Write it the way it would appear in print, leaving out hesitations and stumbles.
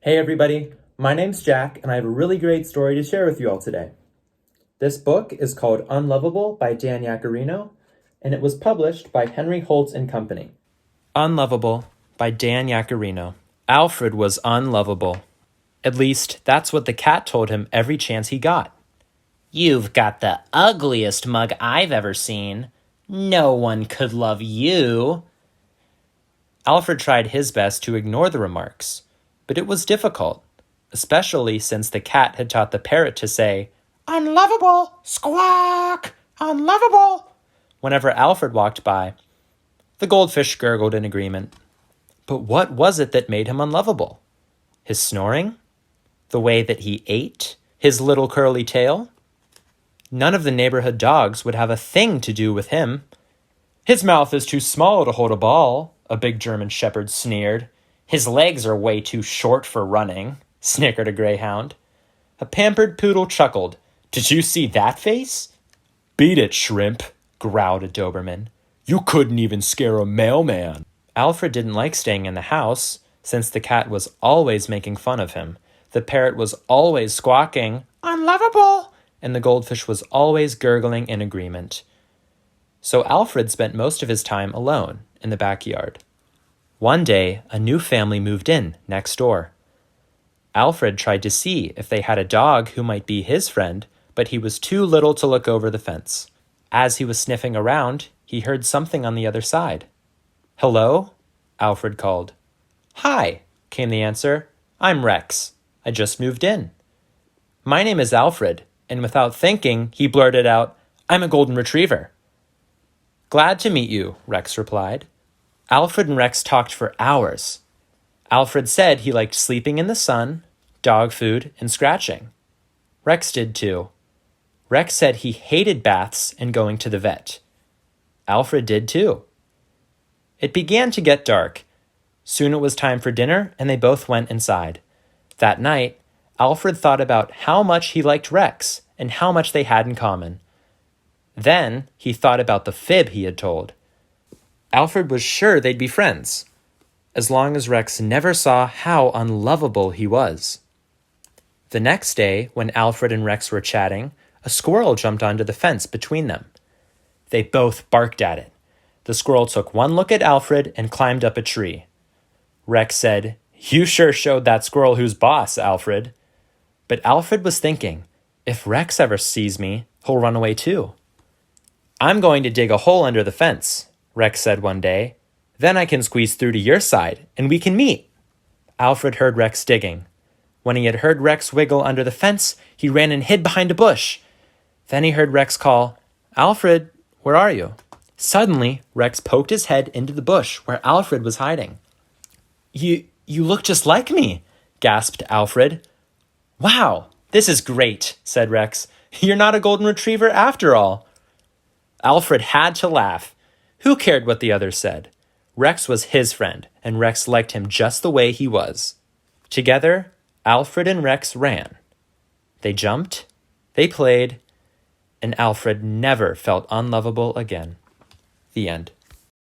Hey everybody, my name's Jack and I have a really great story to share with you all today. This book is called Unloveable by Dan Yaccarino and it was published by Henry Holt and Company. Unlovable by Dan Yaccarino. Alfred was unlovable. At least, that's what the cat told him every chance he got. You've got the ugliest mug I've ever seen. No one could love you. Alfred tried his best to ignore the remarks, but it was difficult, especially since the cat had taught the parrot to say, "Unlovable! Squawk! Unlovable!" whenever Alfred walked by. The goldfish gurgled in agreement. But what was it that made him unlovable? His snoring? The way that he ate? His little curly tail? None of the neighborhood dogs would have a thing to do with him. "His mouth is too small to hold a ball," a big German shepherd sneered. "His legs are way too short for running," snickered a greyhound. A pampered poodle chuckled. "Did you see that face?" "Beat it, shrimp," growled a Doberman. "You couldn't even scare a mailman." Alfred didn't like staying in the house, since the cat was always making fun of him. The parrot was always squawking, "Unlovable!" and the goldfish was always gurgling in agreement. So Alfred spent most of his time alone in the backyard. One day, a new family moved in next door. Alfred tried to see if they had a dog who might be his friend, but he was too little to look over the fence. As he was sniffing around, he heard something on the other side. "Hello?" Alfred called. "Hi," came the answer. "I'm Rex. I just moved in." "My name is Alfred," and without thinking, he blurted out, "I'm a golden retriever." "Glad to meet you," Rex replied. Alfred and Rex talked for hours. Alfred said he liked sleeping in the sun, dog food, and scratching. Rex did too. Rex said he hated baths and going to the vet. Alfred did too. It began to get dark. Soon it was time for dinner, and they both went inside. That night, Alfred thought about how much he liked Rex and how much they had in common. Then he thought about the fib he had told. Alfred was sure they'd be friends, as long as Rex never saw how unlovable he was. The next day, when Alfred and Rex were chatting, a squirrel jumped onto the fence between them. They both barked at it. The squirrel took one look at Alfred and climbed up a tree. Rex said, "You sure showed that squirrel who's boss, Alfred." But Alfred was thinking, if Rex ever sees me, he'll run away too. "I'm going to dig a hole under the fence," Rex said one day. "Then I can squeeze through to your side, and we can meet." Alfred heard Rex digging. When he had heard Rex wiggle under the fence, he ran and hid behind a bush. Then he heard Rex call, "Alfred, where are you?" Suddenly, Rex poked his head into the bush where Alfred was hiding. You look just like me," gasped Alfred. "Wow, this is great," said Rex. "You're not a golden retriever after all." Alfred had to laugh. Who cared what the others said? Rex was his friend, and Rex liked him just the way he was. Together, Alfred and Rex ran. They jumped, they played, and Alfred never felt unlovable again. The end.